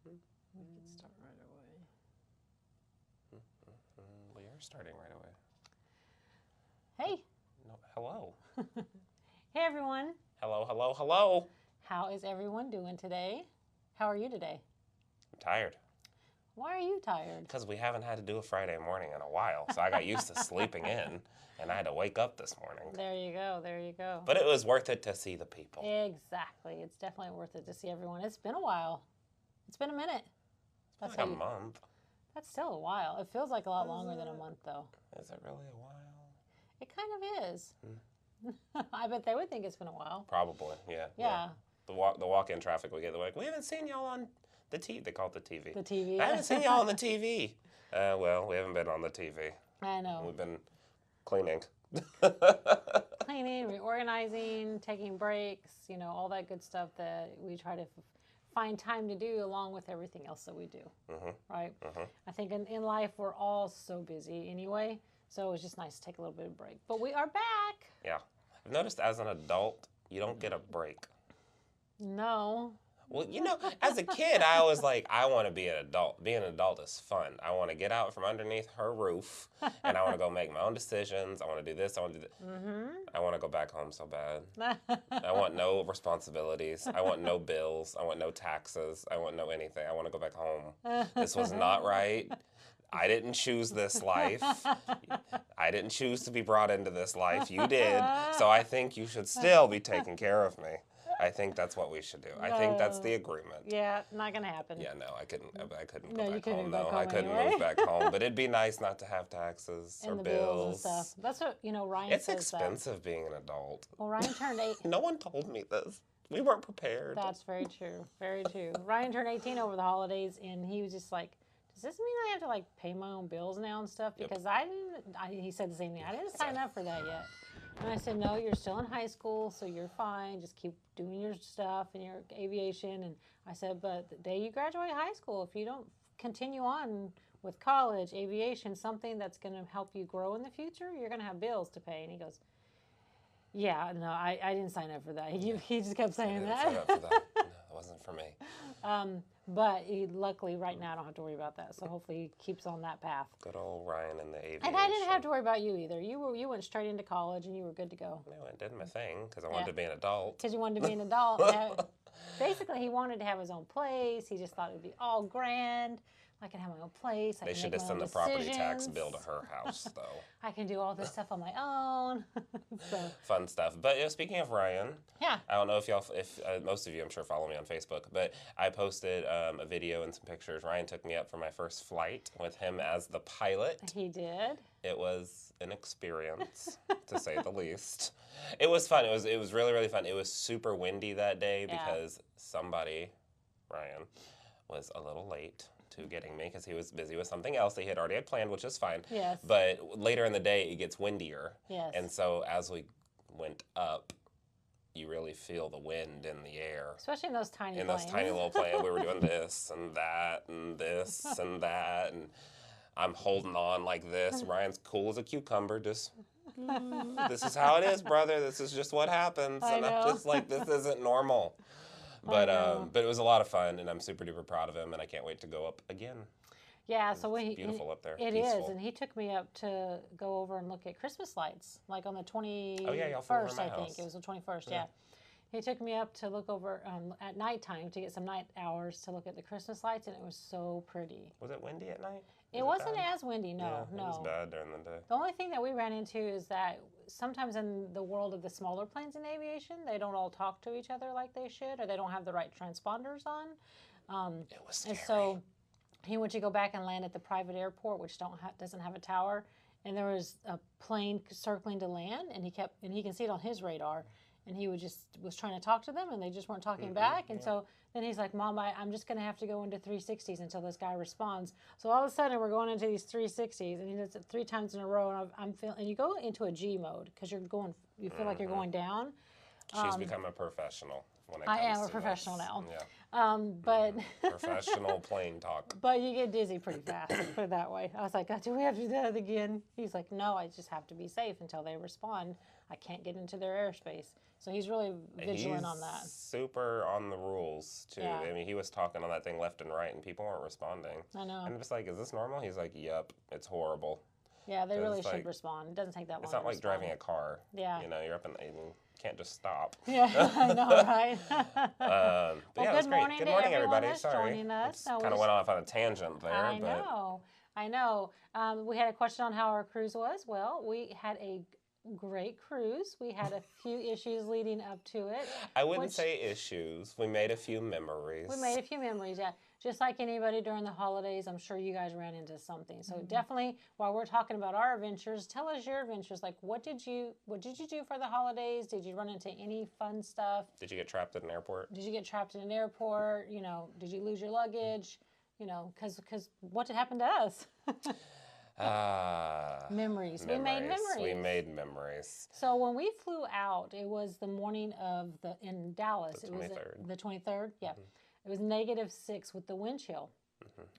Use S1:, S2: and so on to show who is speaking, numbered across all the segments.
S1: We can start right away.
S2: We are starting right away.
S1: Hey.
S2: No, hello.
S1: Hey, everyone.
S2: Hello, hello, hello.
S1: How is everyone doing today? How are you today?
S2: I'm tired.
S1: Why are you tired?
S2: Because we haven't had to do a Friday morning in a while, so I got used to sleeping in, and I had to wake up this morning.
S1: There you go, there you go.
S2: But it was worth it to see the people.
S1: Exactly. It's definitely worth it to see everyone. It's been a while. It's been a minute.
S2: That's like a month.
S1: That's still a while. It feels like a lot longer than a month, though.
S2: Is it really a while?
S1: It kind of is. I bet they would think it's been a while.
S2: Probably, yeah.
S1: Yeah.
S2: The walk-in traffic we get, they're like, we haven't seen y'all on the TV. They call it the TV.
S1: The TV.
S2: I haven't seen y'all on the TV. Well, we haven't been on the TV.
S1: I know.
S2: We've been cleaning.
S1: Cleaning, reorganizing, taking breaks, you know, all that good stuff that we try to find time to do along with everything else that we do, right? I think in life we're all so busy anyway, so it's just nice to take a little bit of break. But we are back.
S2: Yeah. I've noticed as an adult, you don't get a break.
S1: No.
S2: Well, you know, as a kid, I was like, I want to be an adult. Being an adult is fun. I want to get out from underneath her roof, and I want to go make my own decisions. I want to do this. I want to do that. I want to go back home so bad. I want no responsibilities. I want no bills. I want no taxes. I want no anything. I want to go back home. This was not right. I didn't choose this life. I didn't choose to be brought into this life. You did. So I think you should still be taking care of me. I think that's what we should do. I think that's the agreement.
S1: Yeah, not gonna happen.
S2: Yeah, no, I couldn't go back
S1: couldn't
S2: home.
S1: go back home
S2: I couldn't
S1: anyway.
S2: move back home. But it'd be nice not to have taxes or
S1: and the
S2: bills.
S1: and stuff. That's what, you know, Ryan
S2: It's
S1: says
S2: expensive being an adult.
S1: Well, Ryan turned 8.
S2: No one told me this. We weren't prepared.
S1: That's very true. Very true. Ryan turned 18 over the holidays, and he was just like, does this mean I have to, like, pay my own bills now and stuff? Because he said the same thing. I didn't sign up for that yet. And I said, no, you're still in high school, so you're fine. Just keep doing your stuff and your aviation. And I said, but the day you graduate high school, if you don't continue on with college, aviation, something that's going to help you grow in the future, you're going to have bills to pay. And he goes, yeah, no, I didn't sign up for that. He just kept saying that.
S2: I didn't sign up for that. No, it wasn't for me.
S1: But luckily, right now, I don't have to worry about that. So hopefully, he keeps on that path.
S2: Good old Ryan and the aviation.
S1: And I didn't have to worry about you either. You went straight into college, and you were good to go.
S2: No, I did my thing because I wanted to be an adult.
S1: Because you wanted to be an adult. Basically, he wanted to have his own place. He just thought it would be all grand. I can have my own place.
S2: They should have sent the property tax bill to her house, though.
S1: I can do all this stuff on my own.
S2: Fun stuff. But speaking of Ryan,
S1: yeah,
S2: I don't know if most of you, I'm sure, follow me on Facebook, but I posted a video and some pictures. Ryan took me up for my first flight with him as the pilot.
S1: He did.
S2: It was an experience, to say the least. It was fun. It was really, really fun. It was super windy that day because somebody, Ryan, was a little late to getting me because he was busy with something else that he had already had planned, which is fine.
S1: Yes.
S2: But later in the day, it gets windier.
S1: Yes.
S2: And so as we went up, you really feel the wind in the air.
S1: Especially in those tiny planes.
S2: In those tiny little planes. We were doing this and that and this and that. And I'm holding on like this. Ryan's cool as a cucumber, just, this is how it is, brother. This is just what happens. And I'm just like, this isn't normal. But it was a lot of fun, and I'm super duper proud of him, and I can't wait to go up again.
S1: Yeah, so it's
S2: beautiful up there.
S1: It is, and he took me up to go over and look at Christmas lights, like on the 21st, I think. It was the 21st, yeah. He took me up to look over at nighttime to get some night hours to look at the Christmas lights, and it was so pretty.
S2: Was it windy at night?
S1: It wasn't as windy, no.
S2: It was bad during the day.
S1: The only thing that we ran into is that sometimes in the world of the smaller planes in aviation, they don't all talk to each other like they should, or they don't have the right transponders on.
S2: It was scary.
S1: And so he went to go back and land at the private airport, which doesn't have a tower, and there was a plane circling to land, and he can see it on his radar. And he was trying to talk to them, and they just weren't talking back. And so then he's like, Mom, I'm just going to have to go into 360s until this guy responds. So all of a sudden, we're going into these 360s, and he does it 3 times in a row. And and you go into a G mode because you feel like you're going down.
S2: She's become a professional. when it
S1: I
S2: comes
S1: am a
S2: to
S1: professional
S2: this.
S1: now.
S2: Yeah.
S1: But
S2: Professional plane talk.
S1: but you get dizzy pretty fast, put it that way. I was like, do we have to do that again? He's like, no, I just have to be safe until they respond. I can't get into their airspace. So he's really vigilant on that.
S2: Super on the rules, too.
S1: Yeah.
S2: I mean, he was talking on that thing left and right, and people weren't responding.
S1: I know.
S2: And I'm just like, is this normal? He's like, yep, it's horrible.
S1: Yeah, they really
S2: it's
S1: should
S2: like,
S1: respond. It doesn't take that long.
S2: It's not
S1: to
S2: like
S1: respond.
S2: driving a car.
S1: Yeah.
S2: You know, you're up in the, you can't just stop.
S1: Yeah, I know, right?
S2: But
S1: Well,
S2: yeah, it was
S1: good
S2: great.
S1: morning
S2: Good
S1: to
S2: morning,
S1: everyone
S2: everybody.
S1: that's
S2: Sorry.
S1: joining us. No,
S2: Kind of went off on a tangent there.
S1: I
S2: but
S1: know. We had a question on how our cruise was. Well, we had a great cruise. We had a few issues leading up to it.
S2: I wouldn't say issues. We made a few memories.
S1: We made a few memories, yeah. Just like anybody during the holidays, I'm sure you guys ran into something. So definitely, while we're talking about our adventures, tell us your adventures. Like, what did you do for the holidays? Did you run into any fun stuff?
S2: Did you get trapped at an airport?
S1: Did you get trapped in an airport? You know, did you lose your luggage? You know, because what did happen to us? Memories. We made memories.
S2: We made memories.
S1: So when we flew out, it was the morning of in Dallas.
S2: The 23rd.
S1: It was the 23rd. Yeah, it was -6 with the wind chill.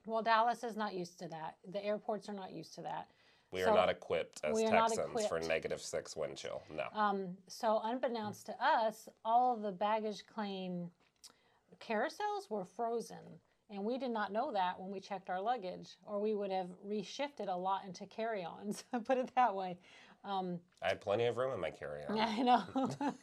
S1: Well, Dallas is not used to that. The airports are not used to that.
S2: We are not equipped as Texans for
S1: equipped.
S2: -6 wind chill. No.
S1: So unbeknownst to us, all of the baggage claim carousels were frozen. And we did not know that when we checked our luggage, or we would have reshifted a lot into carry-ons, put it that way.
S2: I had plenty of room in my carry-on.
S1: I know.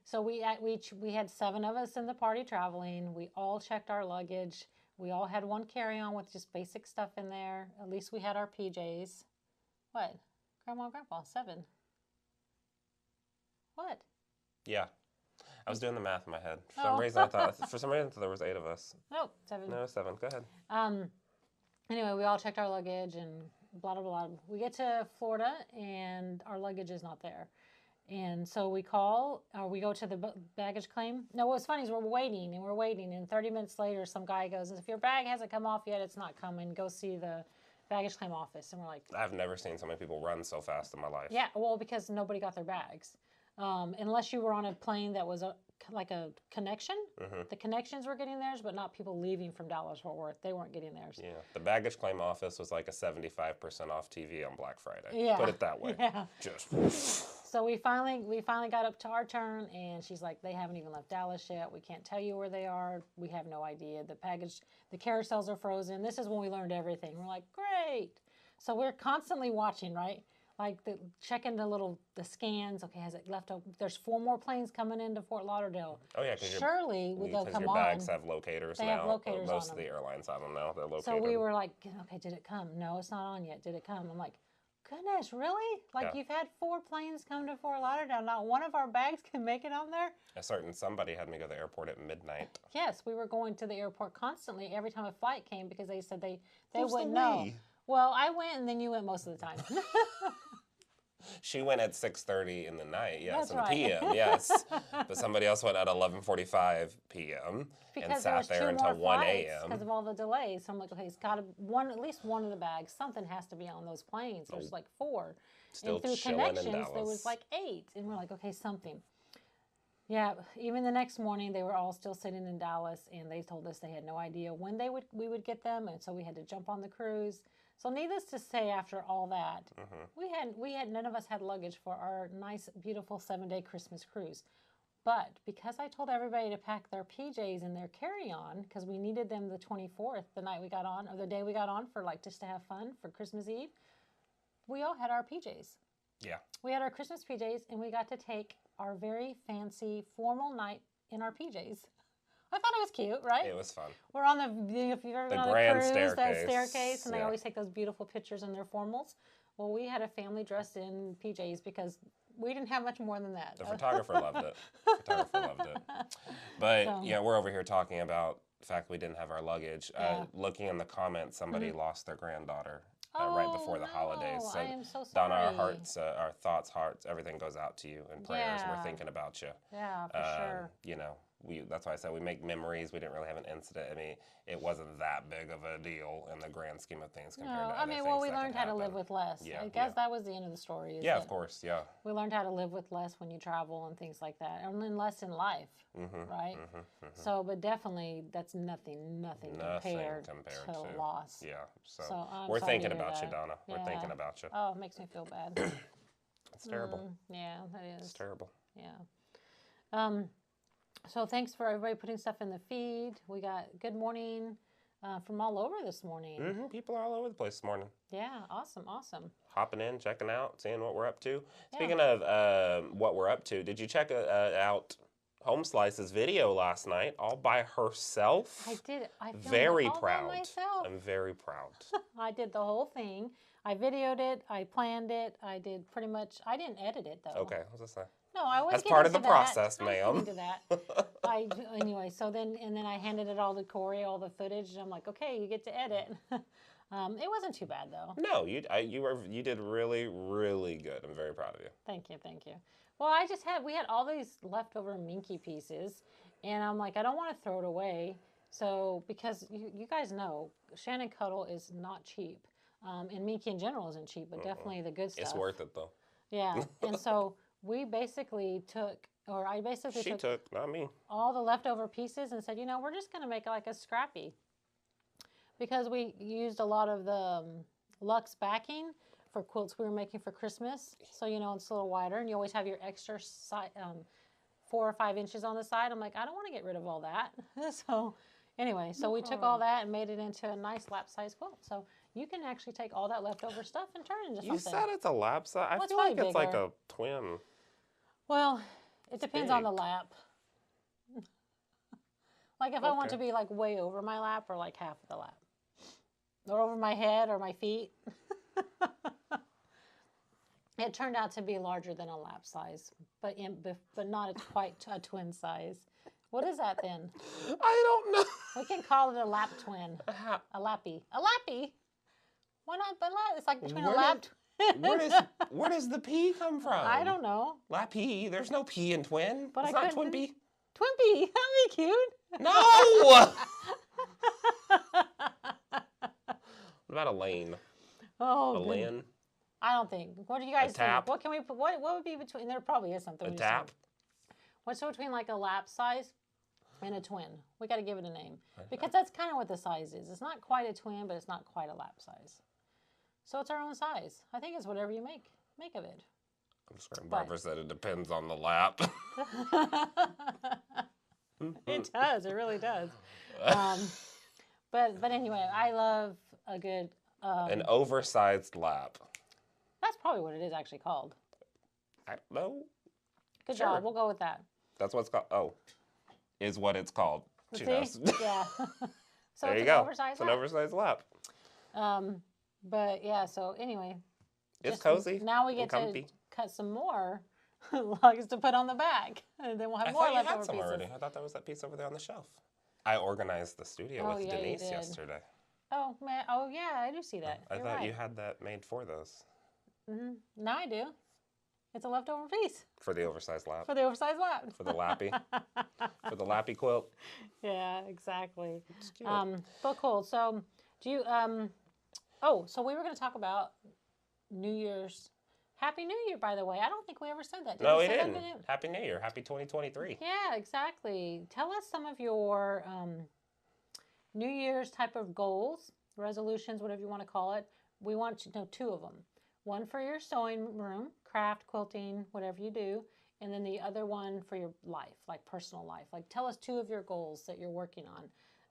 S1: So we had 7 of us in the party traveling. We all checked our luggage. We all had one carry-on with just basic stuff in there. At least we had our PJs. What? Grandma and Grandpa, 7. What?
S2: Yeah. I was doing the math in my head. For some reason, I thought there was 8 of us.
S1: Nope, 7.
S2: No, 7. Go ahead.
S1: Anyway, we all checked our luggage and blah, blah, blah. We get to Florida and our luggage is not there. And so we go to the baggage claim. No, what's funny is we're waiting. And 30 minutes later, some guy goes, if your bag hasn't come off yet, it's not coming. Go see the baggage claim office. And we're like,
S2: I've never seen so many people run so fast in my life.
S1: yeah, well, because nobody got their bags. Unless you were on a plane that was like a connection. The connections were getting theirs, but not people leaving from Dallas-Fort Worth. They weren't getting theirs.
S2: Yeah, the baggage claim office was like a 75% off TV on Black Friday.
S1: Yeah.
S2: Put it that way.
S1: Yeah.
S2: Just.
S1: So we finally got up to our turn, and she's like, they haven't even left Dallas yet. We can't tell you where they are. We have no idea. The carousels are frozen. This is when we learned everything. We're like, great. So we're constantly watching, right? Like checking the scans. Okay, has it left? There's 4 more planes coming into Fort Lauderdale.
S2: Oh yeah, because
S1: surely they'll come
S2: your
S1: on.
S2: bags have locators
S1: They
S2: now.
S1: have locators
S2: Most
S1: on
S2: of the airlines have them now. They're located.
S1: So we were like, okay, did it come? No, it's not on yet. Did it come? I'm like, goodness, really? Like you've had 4 planes come to Fort Lauderdale. Not one of our bags can make it on there?
S2: A certain somebody had me go to the airport at midnight.
S1: Yes, we were going to the airport constantly every time a flight came because they said they wouldn't know.
S2: We?
S1: Well, I went and then you went most of the time.
S2: She went at 6:30 in the night, yes,
S1: That's
S2: in
S1: right.
S2: p.m., yes. But somebody else went at 11:45 p.m. and sat there until 1 a.m.
S1: Because of all the delays. So I'm like, okay, it's got to at least one of the bags. Something has to be on those planes. There's like 4.
S2: Still
S1: and through
S2: chilling in
S1: connections, there was
S2: Dallas.
S1: like 8. And we're like, okay, something. Yeah, even the next morning, they were all still sitting in Dallas, and they told us they had no idea when we would get them, and so we had to jump on the cruise. So needless to say, after all that, we had none of us had luggage for our nice, beautiful 7-day Christmas cruise. But because I told everybody to pack their PJs and their carry-on, because we needed them the 24th, the night we got on, or the day we got on for just to have fun for Christmas Eve, we all had our PJs.
S2: Yeah.
S1: We had our Christmas PJs, and we got to take our very fancy formal night in our PJs. I thought it was cute, right?
S2: It was fun.
S1: We're on if you've ever been on a
S2: grand
S1: cruise, that
S2: staircase.
S1: staircase, and they
S2: Yeah.
S1: always take those beautiful pictures in their formals. Well, we had a family dressed in PJs because we didn't have much more than that.
S2: The photographer loved it. But yeah, we're over here talking about the fact we didn't have our luggage. Looking in the comments, somebody lost their granddaughter right before the holidays. So
S1: I am so sorry.
S2: Donna, our hearts, our thoughts, everything goes out to you in prayers.
S1: Yeah.
S2: We're thinking about you.
S1: Yeah, for sure.
S2: You know, that's why I said we make memories. We didn't really have an incident. I mean, it wasn't that big of a deal in the grand scheme of things compared to other things
S1: well, we
S2: that
S1: learned
S2: could
S1: how to
S2: happen.
S1: live with less.
S2: Yeah,
S1: I guess that was the end of the story.
S2: Yeah, of course, yeah.
S1: We learned how to live with less when you travel and things like that, and then less in life, right? So, but definitely that's nothing compared to loss.
S2: Yeah, so
S1: I'm
S2: we're
S1: sorry
S2: thinking
S1: to hear
S2: about you,
S1: that.
S2: Donna. We're thinking about you.
S1: Oh, it makes me feel bad.
S2: It's terrible.
S1: Yeah, that is.
S2: It's terrible.
S1: Yeah. So thanks for everybody putting stuff in the feed. We got good morning from all over this morning.
S2: People are all over the place this morning.
S1: Yeah, awesome.
S2: Hopping in, checking out, seeing what we're up to. Speaking of what we're up to, did you check out Home Slice's video last night all by herself?
S1: I did. I filmed
S2: very
S1: it all
S2: proud.
S1: by myself.
S2: I'm very proud.
S1: I did the whole thing. I videoed it. I planned it. I did pretty much. I didn't edit it though.
S2: Okay, what's that say?
S1: No, I was.
S2: That's part of the process, ma'am.
S1: Into that. Anyway. So then I handed it all to Corey, all the footage, and I'm like, okay, you get to edit. It wasn't too bad though.
S2: No, you did really, really good. I'm very proud of you.
S1: Thank you. Well, we had all these leftover minky pieces, and I'm like, I don't want to throw it away. So because you guys know, Shannon Cuddle is not cheap, and minky in general isn't cheap, but definitely the good stuff.
S2: It's worth it though.
S1: Yeah, and so I basically took
S2: not me,
S1: all the leftover pieces and said, we're just going to make like a scrappy. Because we used a lot of the luxe backing for quilts we were making for Christmas. So, it's a little wider, and you always have your extra 4 or 5 inches on the side. I'm like, I don't want to get rid of all that. So anyway, we took all that and made it into a nice lap-size quilt. So you can actually take all that leftover stuff and turn it into something.
S2: You said it's a lap size. I feel like it's like a twin.
S1: Well, it depends on the lap. Like if I want to be like way over my lap or like half of the lap. Or over my head or my feet. It turned out to be larger than a lap size, but not quite a twin size. What is that then?
S2: I don't know.
S1: We can call it a lap twin. A lappy. A lappy. Why not? But it's like between a lap twin.
S2: Where does the P come from?
S1: I don't know.
S2: Lappy. There's no P in twin.
S1: But
S2: it's not twin P.
S1: Twin P. That'd be cute.
S2: No. What about a lane?
S1: Oh,
S2: a lane.
S1: I don't think. What do you guys
S2: think?
S1: What can we put? What would be between? There probably is something.
S2: A tap.
S1: What's between like a lap size and a twin? We got to give it a name because that's kind of what the size is. It's not quite a twin, but it's not quite a lap size. So it's our own size. I think it's whatever you make of it.
S2: I'm just going to Barbara said it depends on the lap.
S1: It does. It really does. But anyway, I love a good
S2: an oversized lap.
S1: That's probably what it is actually called.
S2: I don't know.
S1: Good job. We'll go with that.
S2: That's what it's called. Oh, is what it's called. She knows.
S1: Yeah. So
S2: there
S1: it's
S2: you go.
S1: Oversized
S2: it's an oversized lap.
S1: But yeah. So anyway,
S2: it's cozy.
S1: Now we get to cut some more lugs to put on the back, and then we'll have more leftover pieces.
S2: Already. I thought that was that piece over there on the shelf. I organized the studio with Denise yesterday.
S1: Oh man! Oh yeah, I do see that.
S2: I thought you had that made for those.
S1: Now I do. It's a leftover piece.
S2: For the oversized lap.
S1: For the oversized lap.
S2: For the lappy. For the lappy quilt.
S1: Yeah, exactly.
S2: It's cute.
S1: But cool. So do you so we were going to talk about New Year's. Happy New Year, by the way. I don't think we ever said that.
S2: No, we didn't. Happy New Year. Happy 2023.
S1: Yeah, exactly. Tell us some of your New Year's type of goals, resolutions, whatever you want to call it. We want to know 2 of them. One for your sewing room, craft, quilting, whatever you do, and then the other one for your life, like personal life. Like tell us 2 of your goals that you're working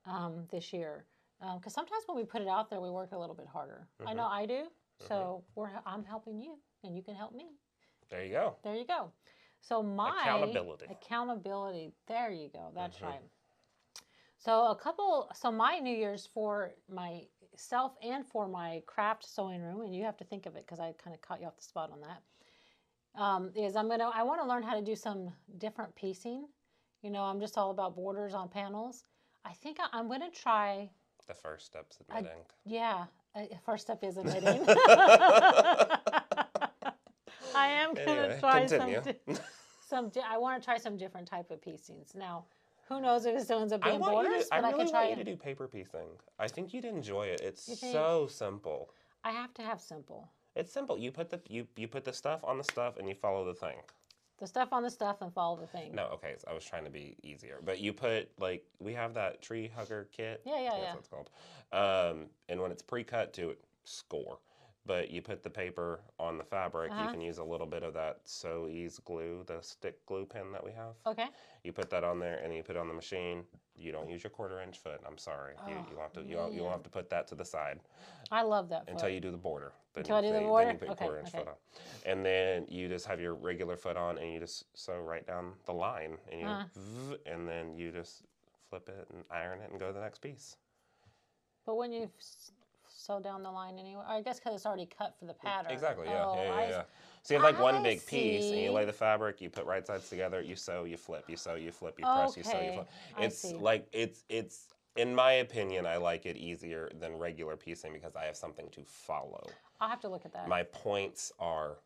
S1: on this year. Because sometimes when we put it out there, we work a little bit harder. I know I do. So I'm helping you, and you can help me.
S2: There you go.
S1: There you go. So accountability. There you go. That's right. So my New Year's for myself and for my craft sewing room, and you have to think of it because I kind of caught you off the spot on that, is I want to learn how to do some different piecing. I'm just all about borders on panels. I think I'm going to try.
S2: The first step's admitting.
S1: First step is admitting. I am going to try I want to try some different type of piecings. Now, Who knows if it still ends up being borders?
S2: I
S1: But
S2: really
S1: could try
S2: want you to do paper piecing. I think you'd enjoy it. It's
S1: You think?
S2: so simple.
S1: I have to have simple.
S2: It's simple. You put the stuff on the stuff and you follow the thing.
S1: The stuff on the stuff and follow the thing.
S2: No, okay. So I was trying to be easier, but you put like we have that tree hugger kit.
S1: Yeah.
S2: That's what it's called. And when it's pre-cut to it, score. But you put the paper on the fabric. You can use a little bit of that So Ease glue, the stick glue pen that we have.
S1: Okay.
S2: You put that on there and you put it on the machine. You don't use your 1/4-inch foot. I'm sorry. You'll have to put that to the side.
S1: I love that foot.
S2: Until you do the border.
S1: Until I do the border?
S2: Then you put your 1/4-inch foot on. And then you just have your regular foot on and you just sew right down the line. And and then you just flip it and iron it and go to the next piece.
S1: But when you sew down the line anyway, I guess because it's already cut for the pattern.
S2: Exactly, yeah.
S1: Oh,
S2: So you have like one
S1: I
S2: big piece and you
S1: see.
S2: lay the fabric, you put right sides together, you sew, you flip, you sew, you flip, you press, you sew, you flip.
S1: I
S2: It's
S1: see.
S2: like, it's, in my opinion, I like it easier than regular piecing because I have something to follow.
S1: I'll have to look at that.
S2: My points are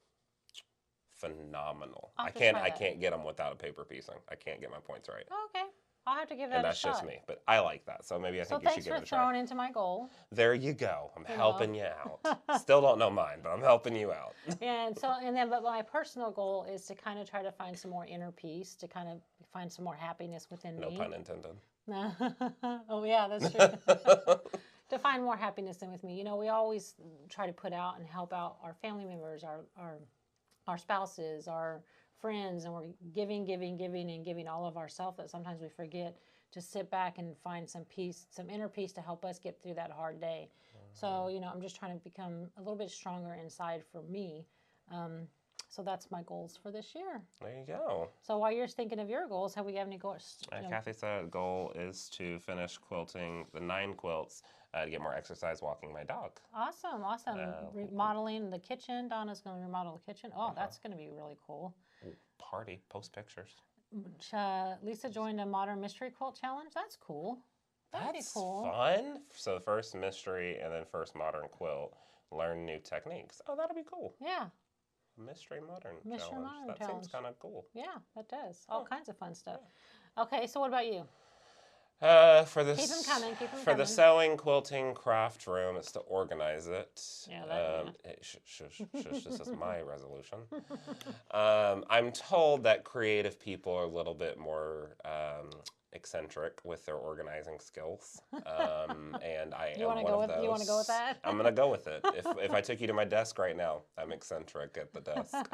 S2: phenomenal.
S1: I'll
S2: I
S1: have to try that.
S2: can't get them without a paper piecing. I can't get my points right.
S1: Okay. I'll have to give that
S2: And
S1: a
S2: that's
S1: shot.
S2: just me, but I like that. So maybe I
S1: So
S2: think you should
S1: thanks
S2: give
S1: for
S2: it a try.
S1: throwing into my goal.
S2: There you go. I'm
S1: You
S2: helping you out. Still don't know mine, but I'm helping you out.
S1: But my personal goal is to kind of try to find some more inner peace, to kind of find some more happiness within
S2: No
S1: me.
S2: pun intended.
S1: Oh yeah, that's true. To find more happiness in with me. You know, we always try to put out and help out our family members, our spouses, our friends, and we're giving, and giving all of ourselves that sometimes we forget to sit back and find some peace, some inner peace to help us get through that hard day. So, you know, I'm just trying to become a little bit stronger inside for me. So that's my goals for this year.
S2: There you go.
S1: So while you're thinking of your goals, have we got any goals?
S2: Kathy said goal is to finish quilting the 9 quilts to get more exercise walking my dog.
S1: Awesome. Remodeling the kitchen. Donna's going to remodel the kitchen. Oh, that's going to be really cool.
S2: Party, post pictures.
S1: Lisa joined a modern mystery quilt challenge. That's cool. That'd be cool.
S2: Fun. So first mystery and then first modern quilt. Learn new techniques. Oh, that'll be cool.
S1: Yeah.
S2: Mystery modern
S1: Modern
S2: that
S1: challenge.
S2: seems kind of cool.
S1: Yeah, that does. All kinds of fun stuff. Okay, so what about you?
S2: For the
S1: Keep 'em coming, keep 'em
S2: for the
S1: coming.
S2: sewing, quilting, craft room, it's to organize it.
S1: Yeah,
S2: Shush, this is my resolution. I'm told that creative people are a little bit more eccentric with their organizing skills, and I am one of those.
S1: You want to go with that?
S2: I'm gonna go with it. If I took you to my desk right now, I'm eccentric at the desk.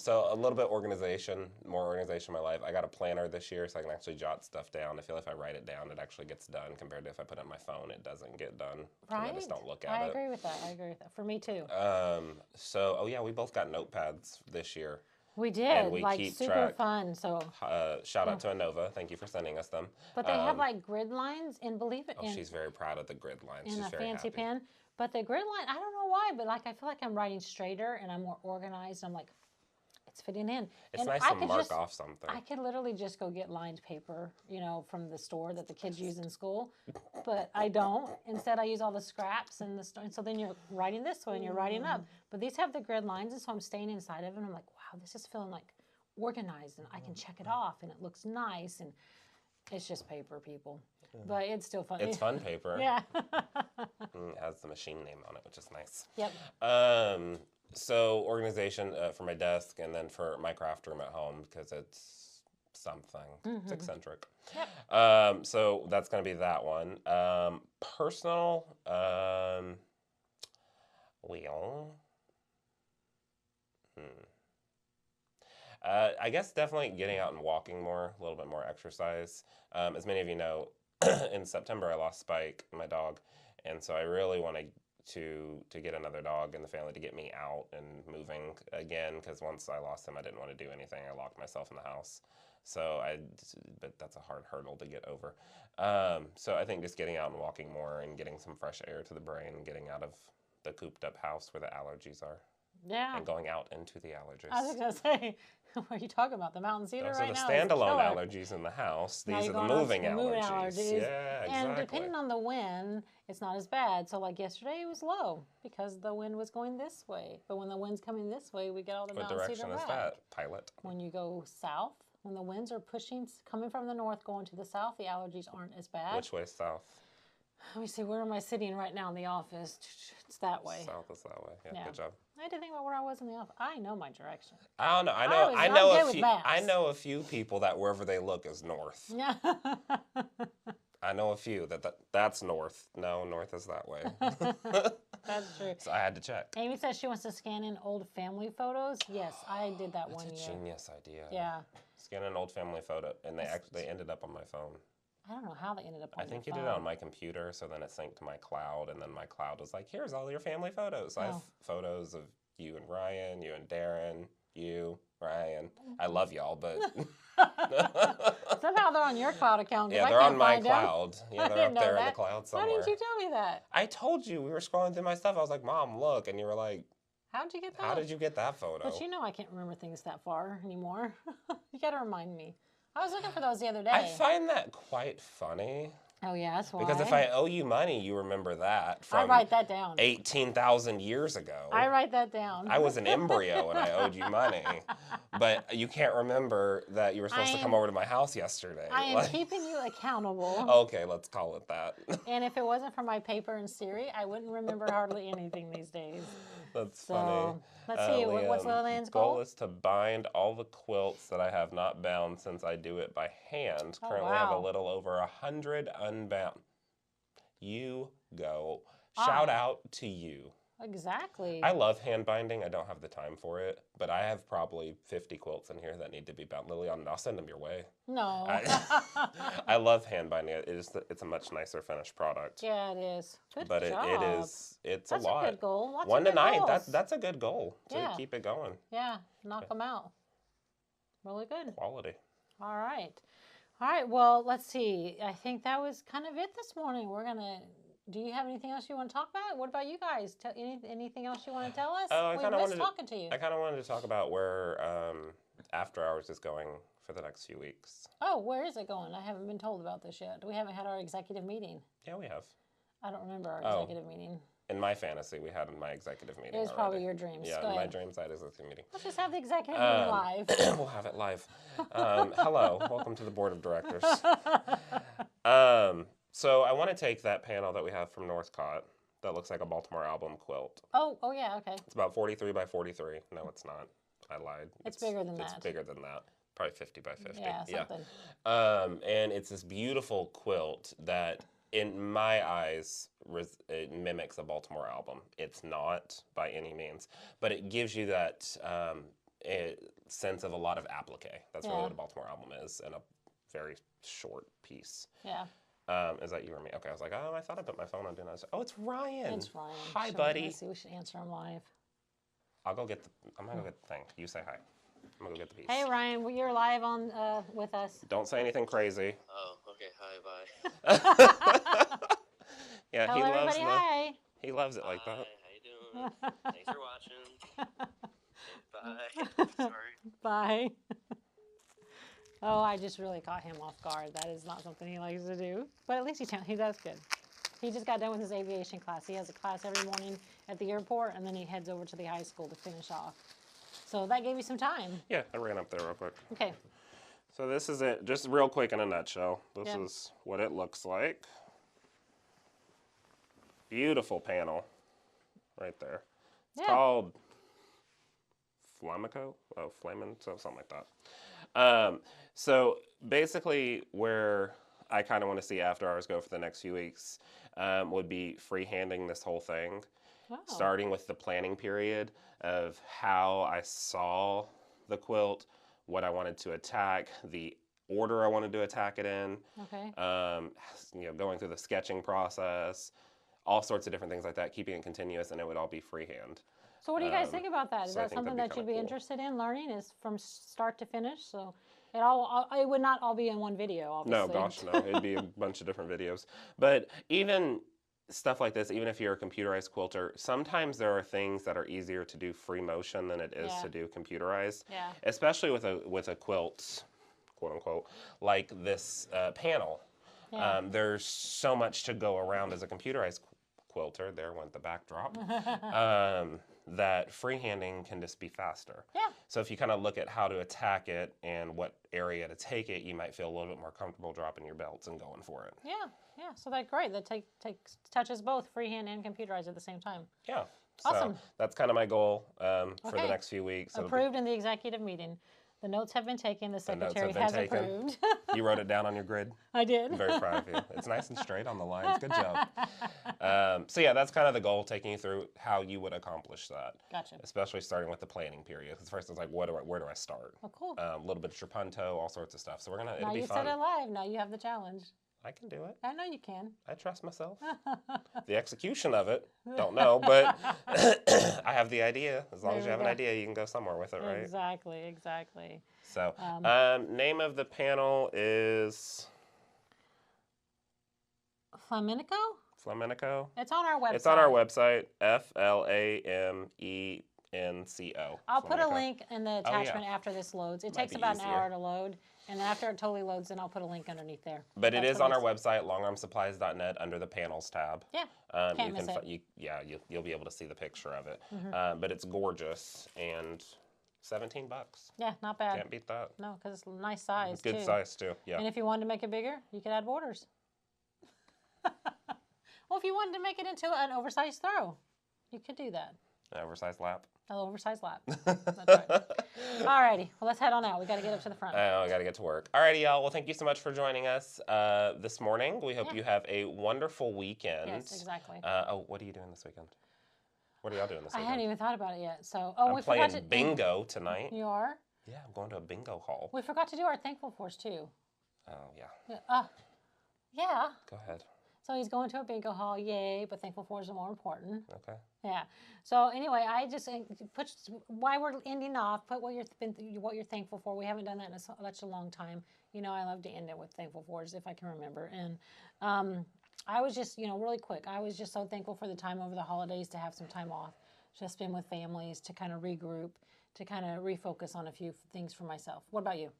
S2: So a little bit more organization in my life. I got a planner this year, so I can actually jot stuff down. I feel if I write it down, it actually gets done. Compared to if I put it on my phone, it doesn't get done.
S1: Right.
S2: I just don't look at
S1: I
S2: it.
S1: agree with that. For me too.
S2: So yeah, we both got notepads this year.
S1: We did.
S2: And we
S1: like
S2: keep
S1: super
S2: track.
S1: fun. So.
S2: Shout out to Anova. Thank you for sending us them.
S1: But they have like grid lines, and believe it.
S2: Oh, she's very proud of the grid lines.
S1: In
S2: She's
S1: a
S2: very
S1: fancy
S2: happy.
S1: pen. But the grid line, I don't know why, but like I feel like I'm writing straighter and I'm more organized. I'm like, it's fitting in.
S2: It's
S1: and
S2: nice
S1: I
S2: to
S1: could
S2: mark
S1: just,
S2: off something.
S1: I could literally just go get lined paper, you know, from the store that the kids use in school, but I don't. Instead, I use all the scraps and and so then you're writing this way and you're writing up. But these have the grid lines, and so I'm staying inside of it. And I'm like, wow, this is feeling like organized, and I can check it off, and it looks nice, and it's just paper, people. But it's still fun.
S2: It's fun paper.
S1: Yeah.
S2: It has the machine name on it, which is nice.
S1: Yep.
S2: So organization for my desk and then for my craft room at home because it's something. It's eccentric.
S1: Yep.
S2: So that's going to be that one. Personal, I guess definitely getting out and walking more, a little bit more exercise. As many of you know, in September I lost Spike, my dog, and so I really want to get another dog in the family to get me out and moving again, because once I lost him, I didn't want to do anything. I locked myself in the house. But that's a hard hurdle to get over. So I think just getting out and walking more and getting some fresh air to the brain, getting out of the cooped up house where the allergies are.
S1: Yeah.
S2: And going out into the allergies.
S1: I was going to say, what are you talking about? The mountain cedar
S2: Those
S1: right
S2: are
S1: now?
S2: the standalone allergies in the house.
S1: Now
S2: These
S1: you're
S2: are the
S1: going on
S2: moving
S1: to the moving
S2: allergies. Yeah, exactly.
S1: And depending on the wind, it's not as bad. So like yesterday, it was low because the wind was going this way. But when the wind's coming this way, we get all the
S2: What
S1: mountain
S2: direction
S1: cedar
S2: is
S1: back.
S2: that, pilot?
S1: When you go south, When the winds are coming from the north, going to the south, the allergies aren't as bad.
S2: Which way south?
S1: Let me see, where am I sitting right now in the office? It's that way.
S2: South is that way. Yeah, good job.
S1: I had to think about where I was in the office. I know my direction.
S2: I don't know. I know a few people that wherever they look is north.
S1: Yeah.
S2: I know a few that's north. No, north is that way.
S1: That's true.
S2: So I had to check.
S1: Amy says she wants to scan in old family photos. Yes, I did that one year.
S2: That's a genius idea.
S1: Yeah.
S2: Scan an old family photo, and they ended up on my phone.
S1: I don't know how they ended up on
S2: I think you did it on my computer, so then it synced to my cloud, and then my cloud was like, here's all your family photos. I have photos of you and Ryan, you and Darren, you, Ryan. I love y'all, but...
S1: Somehow they're on your cloud account.
S2: Yeah, they're on my cloud. Yeah, they're up there in the cloud somewhere.
S1: Why didn't you tell me that?
S2: I told you. We were scrolling through my stuff. I was like, Mom, look. And you were like...
S1: How'd you get that?
S2: How did you get that photo?
S1: But you know I can't remember things that far anymore. You got to remind me. I was looking for those the other day.
S2: I find that quite funny.
S1: Oh, yeah, that's why.
S2: Because if I owe you money, you remember that from
S1: I write that down.
S2: 18,000 years ago.
S1: I write that down.
S2: I was an embryo and I owed you money. But you can't remember that you were supposed to come over to my house yesterday.
S1: I am keeping you accountable.
S2: Okay, let's call it that.
S1: And if it wasn't for my paper and Siri, I wouldn't remember hardly anything these days.
S2: That's funny.
S1: Let's see, what's Lillian's goal?
S2: Goal is to bind all the quilts that I have not bound since I do it by hand. Currently I have a little over 100 unbound. You go. Shout out to you.
S1: Exactly.
S2: I love hand binding. I don't have the time for it, but I have probably 50 quilts in here that need to be bound. Lillian, I'll send them your way.
S1: No.
S2: I love hand binding. It's a much nicer finished product.
S1: Yeah, it is. Good
S2: but
S1: job.
S2: It's
S1: That's
S2: a lot.
S1: That's a good goal. Lots
S2: 1 to 9.
S1: Goals.
S2: That's a good goal to keep it going.
S1: Yeah, knock them out. Really good.
S2: Quality.
S1: All right. All right. Well, let's see. I think that was kind of it this morning. Do you have anything else you want to talk about? What about you guys? Anything else you want to tell us?
S2: Oh,
S1: we miss talking to you.
S2: I kind of wanted to talk about where After Hours is going for the next few weeks.
S1: Oh, where is it going? I haven't been told about this yet. We haven't had our executive meeting.
S2: Yeah, we have.
S1: I don't remember our executive meeting.
S2: In my fantasy, we had my executive meeting.
S1: It was probably your dreams.
S2: Yeah, my dreams, I had executive meeting.
S1: Let's just have the executive meeting live.
S2: We'll have it live. Hello, welcome to the board of directors. So I want to take that panel that we have from Northcott that looks like a Baltimore album quilt.
S1: Oh yeah, okay.
S2: It's about 43 by 43. No, it's not. I lied.
S1: It's bigger than that.
S2: It's bigger than that. Probably 50 by 50.
S1: Yeah, something.
S2: And it's this beautiful quilt that, in my eyes, it mimics a Baltimore album. It's not by any means, but it gives you that sense of a lot of applique. That's really what a Baltimore album is, in a very short piece.
S1: Yeah.
S2: Is that you or me? Okay, I was like, oh, I thought I put my phone on. Didn't I? Oh, it's Ryan.
S1: It's Ryan.
S2: Hi, buddy.
S1: Let's see, we should answer him live.
S2: I'm gonna go get the thing. You say hi. I'm gonna go get the piece.
S1: Hey, Ryan, you're live on with us.
S2: Don't say anything crazy.
S3: Oh, okay. Hi, bye.
S2: Yeah,
S1: Tell everybody hi.
S2: He loves it like that.
S3: Hi, how you doing? Thanks for watching. Bye. Sorry.
S1: Bye. Oh, I just really caught him off guard. That is not something he likes to do. But at least he does good. He just got done with his aviation class. He has a class every morning at the airport, and then he heads over to the high school to finish off. So that gave you some time.
S2: Yeah, I ran up there real quick.
S1: Okay.
S2: So this is it, just real quick in a nutshell. This is what it looks like. Beautiful panel right there. It's called Flamenco? Oh, Flamenco, something like that. So basically where I kind of want to see After Hours go for the next few weeks would be freehanding this whole thing. Wow. Starting with the planning period of how I saw the quilt, what I wanted to attack, the order I wanted to attack it in.
S1: Okay.
S2: Going through the sketching process, all sorts of different things like that, keeping it continuous, and it would all be freehand.
S1: So what do you guys think about that? Is
S2: so
S1: that something that you'd be
S2: cool.
S1: interested in learning? Is from start to finish? So it would not all be in one video, obviously.
S2: No, gosh, no. It'd be a bunch of different videos. But even stuff like this, even if you're a computerized quilter, sometimes there are things that are easier to do free motion than it is to do computerized.
S1: Yeah.
S2: Especially with a quilt, quote unquote, like this panel. Yeah. There's so much to go around as a computerized quilter, there went the backdrop, that freehanding can just be faster.
S1: Yeah.
S2: So if you kind of look at how to attack it and what area to take it, you might feel a little bit more comfortable dropping your belts and going for it.
S1: Yeah. So that's great. That touches both freehand and computerized at the same time.
S2: Yeah. So
S1: Awesome.
S2: that's kind of my goal for the next few weeks.
S1: Approved in the executive meeting. The notes have been taken. The secretary has approved.
S2: You wrote it down on your grid?
S1: I did.
S2: I'm very proud of you. It's nice and straight on the lines. Good job. So yeah, that's kind of the goal, taking you through how you would accomplish that.
S1: Gotcha.
S2: Especially starting with the planning period. Because first it's like, where do I start?
S1: Oh, cool.
S2: A little bit of trapunto, all sorts of stuff. So it'll
S1: Now
S2: be
S1: you
S2: fun.
S1: said it live. Now you have the challenge.
S2: I can do it.
S1: I know you can.
S2: I trust myself. The execution of it, don't know, but I have the idea. As long as you have an idea, you can go somewhere with it, right?
S1: Exactly.
S2: So, name of the panel is
S1: Flamenco?
S2: Flamenco.
S1: It's on our website.
S2: It's on our website, FLAMENCO.
S1: I'll put a
S2: Flamenco.
S1: link in the attachment after this loads. It takes
S2: be
S1: about an
S2: easier.
S1: hour to load, and then after it totally loads, then I'll put a link underneath there.
S2: But it
S1: That's
S2: is
S1: what
S2: on our
S1: it's-
S2: website, longarmsupplies.net, under the panels tab.
S1: Yeah, can't miss it.
S2: You'll be able to see the picture of it.
S1: Mm-hmm.
S2: But it's gorgeous, and $17.
S1: Yeah, not bad.
S2: Can't beat that.
S1: No, because it's a nice size,
S2: Good
S1: too.
S2: size too. Yeah.
S1: And if you wanted to make it bigger, you could add borders. Well, if you wanted to make it into an oversized throw, you could do that.
S2: An oversized lap.
S1: An oversized lap. That's right. Alrighty, well, let's head on out. We got to get up to the front.
S2: I got to get to work. Alrighty, y'all. Well, thank you so much for joining us this morning. We hope you have a wonderful weekend.
S1: Yes, exactly.
S2: What are you doing this weekend? What are y'all doing this
S1: I
S2: weekend?
S1: hadn't even thought about it yet. So,
S2: I'm
S1: we
S2: playing
S1: forgot to
S2: bingo tonight.
S1: You are?
S2: Yeah, I'm going to a bingo hall.
S1: We forgot to do our thankful force too.
S2: Oh, yeah.
S1: Yeah.
S2: Go ahead.
S1: So he's going to a bingo hall, yay! But thankful force is more important.
S2: Okay.
S1: Yeah. So anyway, I just put why we're ending off. Put what you're thankful for. We haven't done that in such a long time. You know, I love to end it with thankful fors if I can remember. And I was just, really quick. I was just so thankful for the time over the holidays to have some time off, to spend with families, to kind of regroup, to kind of refocus on a few things for myself. What about you?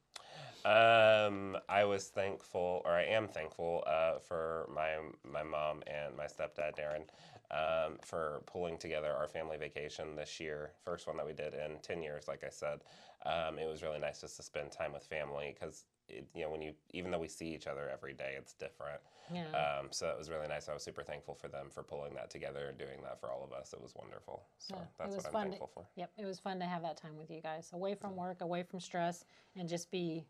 S2: I was thankful, or I am thankful, for my mom and my stepdad, Darren, for pulling together our family vacation this year. First one that we did in 10 years, like I said. It was really nice just to spend time with family because, even though we see each other every day, it's different.
S1: Yeah.
S2: So it was really nice. I was super thankful for them for pulling that together and doing that for all of us. It was wonderful. So that's what I'm thankful for.
S1: Yep, it was fun to have that time with you guys, away from work, away from stress, and just be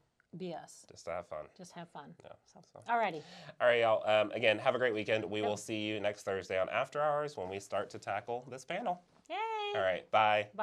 S1: us.
S2: Just to have fun.
S1: Just have fun.
S2: Yeah.
S1: So. Alrighty.
S2: All right, y'all. Again, have a great weekend. We will see you next Thursday on After Hours when we start to tackle this panel.
S1: Yay!
S2: All right. Bye.
S1: Bye.